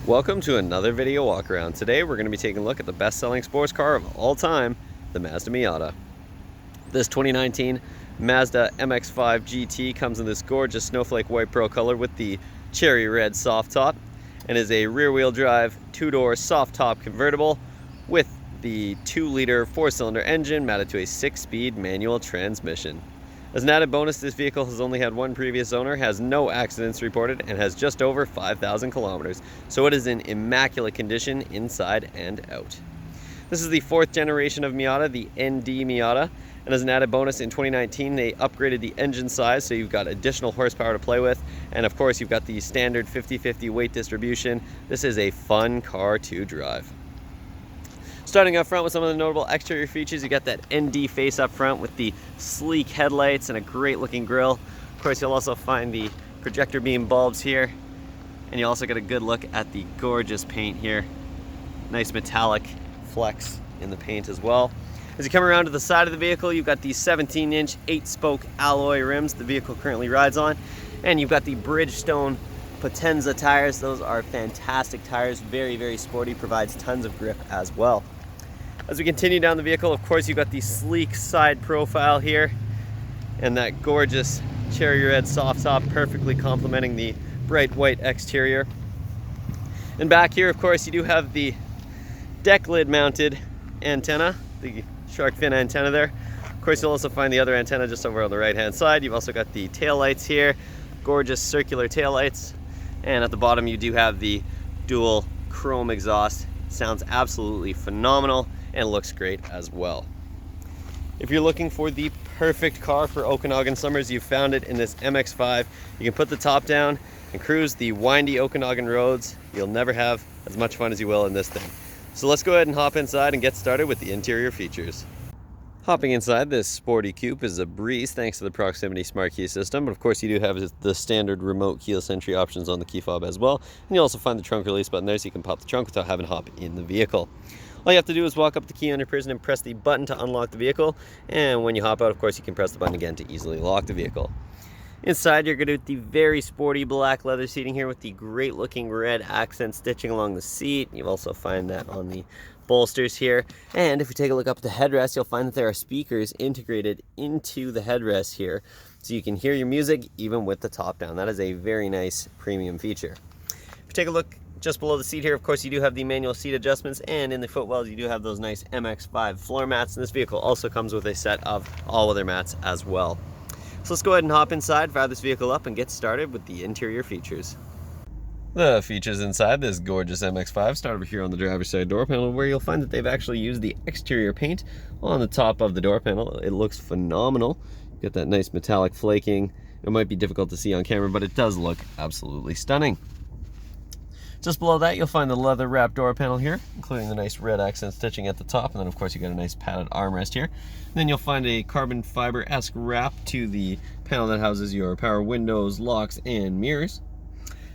Welcome to another video walk around. Today we're going to be taking a look at the best-selling sports car of all time, the Mazda Miata. This 2019 Mazda MX-5 GT comes in this gorgeous snowflake white pearl color with the cherry red soft top and is a rear-wheel drive, two-door soft top convertible with the 2-liter 4-cylinder engine mounted to a 6-speed manual transmission. As an added bonus, this vehicle has only had one previous owner, has no accidents reported, and has just over 5,000 kilometers, so it is in immaculate condition inside and out. This is the 4th generation of Miata, the ND Miata, and as an added bonus in 2019 they upgraded the engine size, so you've got additional horsepower to play with, and of course you've got the standard 50-50 weight distribution. This is a fun car to drive. Starting up front with some of the notable exterior features, you got that ND face up front with the sleek headlights and a great looking grille. Of course, you'll also find the projector beam bulbs here, and you also get a good look at the gorgeous paint here. Nice metallic flecks in the paint as well. As you come around to the side of the vehicle, you've got the 17-inch 8-spoke alloy rims the vehicle currently rides on, and you've got the Bridgestone Potenza tires. Those are fantastic tires, very, very sporty, provides tons of grip as well. As we continue down the vehicle, of course, you've got the sleek side profile here and that gorgeous cherry red soft top perfectly complementing the bright white exterior. And back here, of course, you do have the deck lid mounted antenna, the shark fin antenna there. Of course, you'll also find the other antenna just over on the right hand side. You've also got the tail lights here, gorgeous circular tail lights. And at the bottom, you do have the dual chrome exhaust. Sounds absolutely phenomenal and looks great as well. If you're looking for the perfect car for Okanagan summers, you've found it in this MX-5. You can put the top down and cruise the windy Okanagan roads. You'll never have as much fun as you will in this thing. So let's go ahead and hop inside and get started with the interior features. Hopping inside this sporty coupe is a breeze thanks to the proximity smart key system, but of course you do have the standard remote keyless entry options on the key fob as well, and you also find the trunk release button there so you can pop the trunk without having to hop in the vehicle. All you have to do is walk up the key under prison and press the button to unlock the vehicle, and when you hop out, of course, you can press the button again to easily lock the vehicle. Inside, you're going to get the very sporty black leather seating here with the great looking red accent stitching along the seat. You also find that on the bolsters here, and if you take a look up at the headrest, you'll find that there are speakers integrated into the headrest here, so you can hear your music even with the top down. That is a very nice premium feature. If you take a look just below the seat here, of course, you do have the manual seat adjustments, and in the footwells you do have those nice MX-5 floor mats, and this vehicle also comes with a set of all-weather mats as well. So let's go ahead and hop inside, fire this vehicle up, and get started with the interior features. The features inside this gorgeous MX-5 start over here on the driver's side door panel, where you'll find that they've actually used the exterior paint on the top of the door panel. It looks phenomenal. You get that nice metallic flaking. It might be difficult to see on camera, but it does look absolutely stunning. Just below that, you'll find the leather wrapped door panel here, including the nice red accent stitching at the top, and then of course you got a nice padded armrest here. And then you'll find a carbon fiber-esque wrap to the panel that houses your power windows, locks, and mirrors.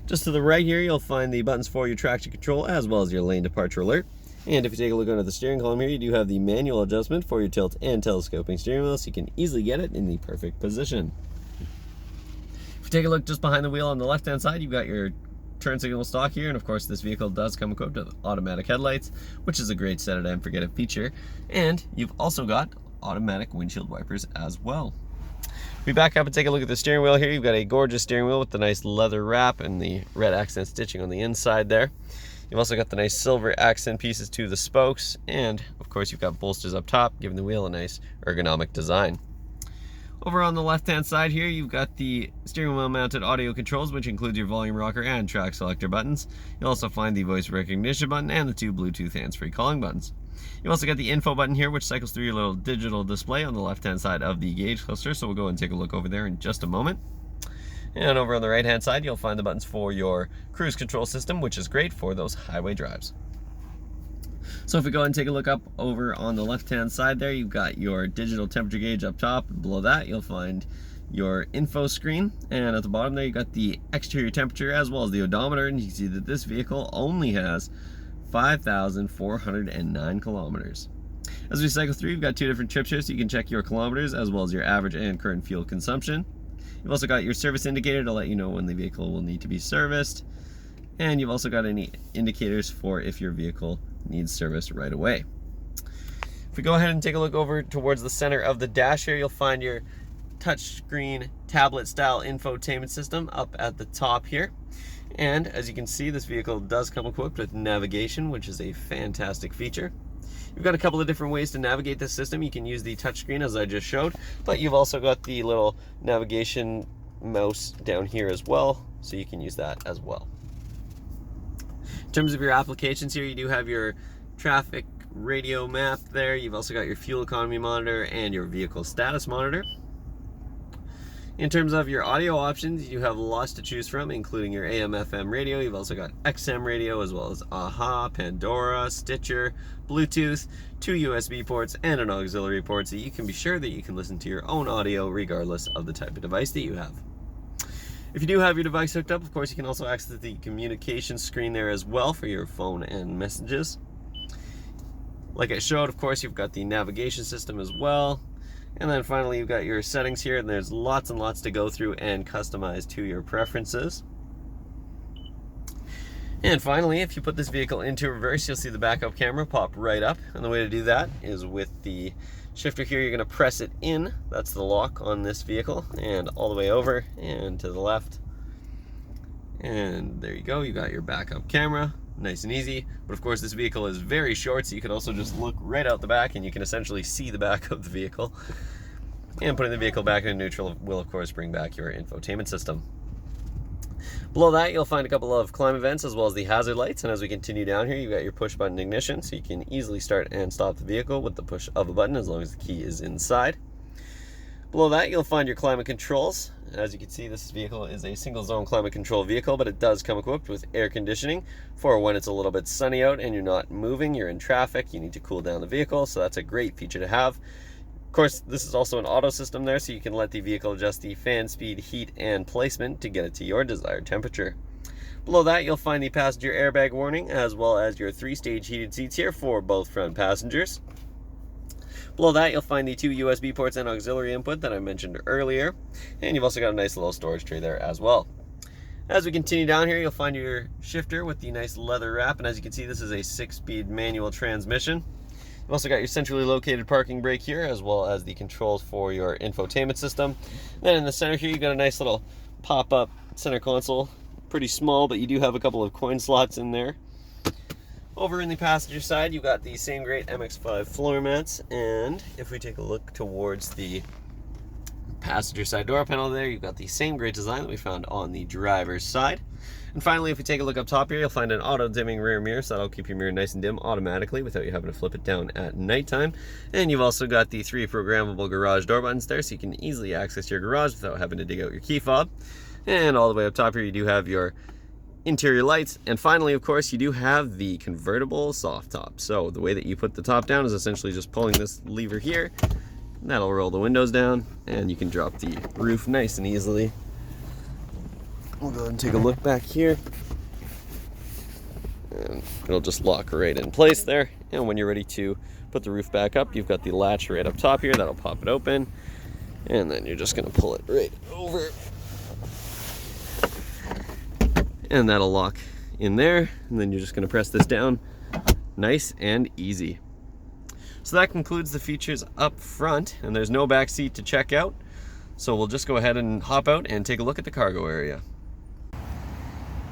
Just to the right here, you'll find the buttons for your traction control as well as your lane departure alert. And if you take a look under the steering column here, you do have the manual adjustment for your tilt and telescoping steering wheel, so you can easily get it in the perfect position. If you take a look just behind the wheel on the left-hand side, you've got your turn signal stock here, and of course this vehicle does come equipped with automatic headlights, which is a great set it and forget it feature, and you've also got automatic windshield wipers as well. If we back up and take a look at the steering wheel here, you've got a gorgeous steering wheel with the nice leather wrap and the red accent stitching on the inside there. You've also got the nice silver accent pieces to the spokes, and of course you've got bolsters up top, giving the wheel a nice ergonomic design. Over on the left-hand side here, you've got the steering wheel mounted audio controls, which includes your volume rocker and track selector buttons. You'll also find the voice recognition button and the 2 Bluetooth hands-free calling buttons. You've also got the info button here, which cycles through your little digital display on the left-hand side of the gauge cluster, so we'll go and take a look over there in just a moment. And over on the right-hand side, you'll find the buttons for your cruise control system, which is great for those highway drives. So if we go and take a look up over on the left-hand side there, you've got your digital temperature gauge up top, and below that you'll find your info screen, and at the bottom there you've got the exterior temperature as well as the odometer, and you can see that this vehicle only has 5,409 kilometers. As we cycle through, you've got 2 different trips here, so you can check your kilometers as well as your average and current fuel consumption. You've also got your service indicator to let you know when the vehicle will need to be serviced. And you've also got any indicators for if your vehicle needs service right away. If we go ahead and take a look over towards the center of the dash here, you'll find your touchscreen tablet style infotainment system up at the top here. And as you can see, this vehicle does come equipped with navigation, which is a fantastic feature. You've got a couple of different ways to navigate this system. You can use the touchscreen as I just showed, but you've also got the little navigation mouse down here as well, so you can use that as well. In terms of your applications here, you do have your traffic radio map there. You've also got your fuel economy monitor and your vehicle status monitor. In terms of your audio options, you have lots to choose from, including your AM/FM radio. You've also got XM radio, as well as AHA, Pandora, Stitcher, Bluetooth, 2 USB ports, and an auxiliary port, so you can be sure that you can listen to your own audio regardless of the type of device that you have. If you do have your device hooked up, of course, you can also access the communication screen there as well for your phone and messages. Like I showed, of course, you've got the navigation system as well. And then finally, you've got your settings here, and there's lots and lots to go through and customize to your preferences. And finally, if you put this vehicle into reverse, you'll see the backup camera pop right up. And the way to do that is with the shifter here, you're going to press it in. That's the lock on this vehicle, and all the way over and to the left. And there you go, you got your backup camera. Nice and easy. But of course, this vehicle is very short, so you can also just look right out the back and you can essentially see the back of the vehicle. And putting the vehicle back in neutral will of course bring back your infotainment system. Below that, you'll find a couple of climate vents as well as the hazard lights. And as we continue down here, you've got your push button ignition, so you can easily start and stop the vehicle with the push of a button as long as the key is inside. Below that, you'll find your climate controls. As you can see, this vehicle is a single zone climate control vehicle, but it does come equipped with air conditioning for when it's a little bit sunny out and you're not moving, you're in traffic, you need to cool down the vehicle, so that's a great feature to have. Of course, this is also an auto system there, so you can let the vehicle adjust the fan speed, heat, and placement to get it to your desired temperature. Below that, you'll find the passenger airbag warning, as well as your 3-stage heated seats here for both front passengers. Below that, you'll find the 2 USB ports and auxiliary input that I mentioned earlier. And you've also got a nice little storage tray there as well. As we continue down here, you'll find your shifter with the nice leather wrap. And as you can see, this is a 6-speed manual transmission. You've also got your centrally located parking brake here, as well as the controls for your infotainment system. Then in the center here, you've got a nice little pop-up center console. Pretty small, but you do have a couple of coin slots in there. Over in the passenger side, you've got the same great MX-5 floor mats, and if we take a look towards the passenger side door panel there, you've got the same great design that we found on the driver's side. And finally, if we take a look up top here, you'll find an auto-dimming rear mirror, so that'll keep your mirror nice and dim automatically without you having to flip it down at nighttime. And you've also got the 3 programmable garage door buttons there, so you can easily access your garage without having to dig out your key fob. And all the way up top here, you do have your interior lights, and finally, of course, you do have the convertible soft top. So the way that you put the top down is essentially just pulling this lever here, and that'll roll the windows down, and you can drop the roof nice and easily. We'll go ahead and take a look back here, and it'll just lock right in place there. And when you're ready to put the roof back up, you've got the latch right up top here that'll pop it open, and then you're just going to pull it right over, and that'll lock in there, and then you're just going to press this down. Nice and easy. So that concludes the features up front, and there's no back seat to check out, so we'll just go ahead and hop out and take a look at the cargo area.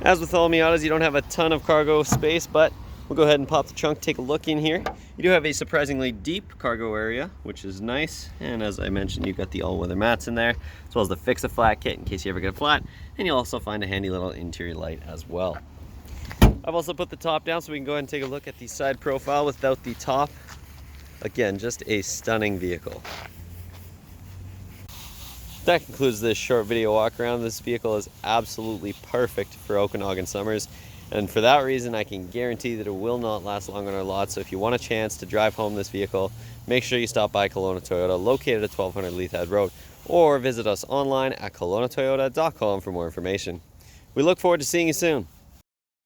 As with all Miatas, you don't have a ton of cargo space, but we'll go ahead and pop the trunk, take a look in here. You do have a surprisingly deep cargo area, which is nice. And as I mentioned, you've got the all-weather mats in there, as well as the fix-a-flat kit in case you ever get a flat. And you'll also find a handy little interior light as well. I've also put the top down so we can go ahead and take a look at the side profile without the top. Again, just a stunning vehicle. That concludes this short video walk around. This vehicle is absolutely perfect for Okanagan summers. And for that reason, I can guarantee that it will not last long on our lot. So if you want a chance to drive home this vehicle, make sure you stop by Kelowna Toyota, located at 1200 Leith Head Road, or visit us online at KelownaToyota.com for more information. We look forward to seeing you soon.